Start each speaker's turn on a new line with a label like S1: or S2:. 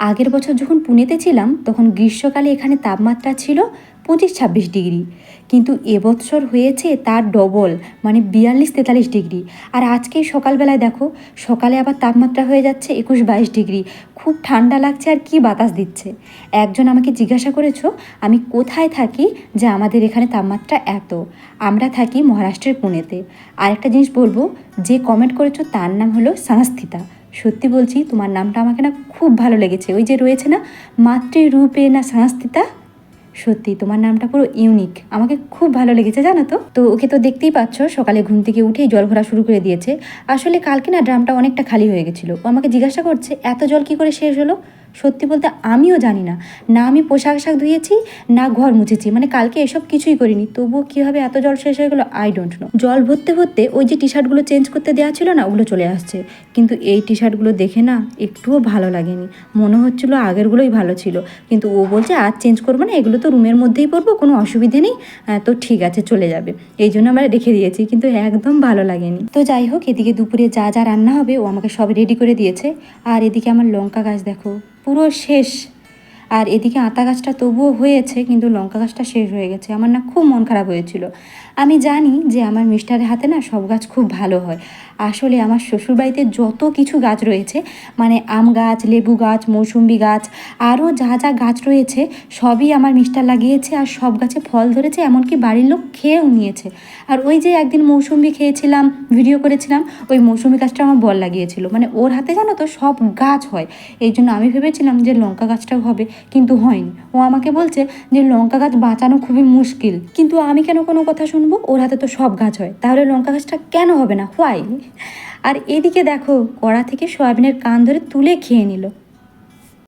S1: আগের বছর যখন পুনেতে ছিলাম তখন গ্রীষ্মকালে এখানে তাপমাত্রা ছিল 25-26 ডিগ্রি, কিন্তু এবছর হয়েছে তার ডবল, মানে 42-43 ডিগ্রি। আর আজকে সকালবেলায় দেখো, সকালে আবার তাপমাত্রা হয়ে যাচ্ছে 21-22 ডিগ্রি। খুব ঠান্ডা লাগছে আর কি বাতাস দিচ্ছে। একজন আমাকে জিজ্ঞাসা করেছো আমি কোথায় থাকি, যে আমাদের এখানে তাপমাত্রা এত। আমরা থাকি মহারাষ্ট্রের পুনেতে। আর একটা জিনিস বলবো, যে কমেন্ট করেছো তার নাম হলো সংস্থিতা। সত্যি বলছি, তোমার নামটা আমাকে না খুব ভালো লেগেছে। ওই যে রয়েছে না, মাতৃরূপে না সংস্থিতা, সত্যি তোমার নামটা পুরো ইউনিক, আমাকে খুব ভালো লেগেছে জানো তো। তো ওকে তো দেখতেই পাচ্ছ, সকালে ঘুম থেকে উঠেই জল ভরা শুরু করে দিয়েছে। আসলে কালকে না ড্রামটা অনেকটা খালি হয়ে গেছিলো। ও আমাকে জিজ্ঞাসা করছে এত জল কী করে শেষ হলো। সত্যি বলতে আমিও জানি না, না আমি পোশাক আশাক ধুয়েছি না ঘর মুছেছি, মানে কালকে এসব কিছুই করিনি, তবুও কীভাবে এত জল শেষ হয়ে গেলো আই ডোন্ট নো। জল ভরতে ভরতে ওই যে টি শার্টগুলো চেঞ্জ করতে দেওয়া ছিল না, ওগুলো চলে আসছে। কিন্তু এই টি শার্টগুলো দেখে না একটুও ভালো লাগেনি, মনে হচ্ছিলো আগেরগুলোই ভালো ছিল। কিন্তু ও বলছে আজ চেঞ্জ করবো না, এগুলো তো রুমের মধ্যেই পরবো, কোনো অসুবিধে নেই, তো ঠিক আছে চলে যাবে। এই জন্য আমরা রেখে দিয়েছি, কিন্তু একদম ভালো লাগেনি। তো যাই হোক, এদিকে দুপুরে যা যা রান্না হবে ও আমাকে সব রেডি করে দিয়েছে। আর এদিকে আমার লঙ্কা গাছ দেখো পুরো শেষ। আর এদিকে আতা গাছটা তবুও হয়েছে, কিন্তু লঙ্কা গাছটা শেষ হয়ে গেছে। আমার না খুব মন খারাপ হয়েছিল। আমি জানি যে আমার মিস্টারের হাতে না সব গাছ খুব ভালো হয়। আসলে আমার শ্বশুরবাড়িতে যত কিছু গাছ রয়েছে, মানে আম গাছ, লেবু গাছ, মৌসুম্বি গাছ, আরও যা যা গাছ রয়েছে সবই আমার মিস্টার লাগিয়েছে। আর সব গাছে ফল ধরেছে, এমনকি বাড়ির লোক খেয়েও নিয়েছে। আর ওই যে একদিন মৌসুম্বি খেয়েছিলাম, ভিডিও করেছিলাম, ওই মৌসুম্বি গাছটা আমার বর লাগিয়েছিল। মানে ওর হাতে জানো তো সব গাছ হয়। এই জন্য আমি ভেবেছিলাম যে লঙ্কা গাছটাও হবে, কিন্তু হয়নি। ও আমাকে বলছে যে লঙ্কা গাছ বাঁচানো খুবই মুশকিল, কিন্তু আমি কেন কোনো কথা শুনবো, ওর হাতে তো সব গাছ হয়, তাহলে লঙ্কা গাছটা কেন হবে না, হোয়াই। আর এদিকে দেখো, কড়া থেকে সয়াবিনের কান ধরে তুলে খেয়ে নিল।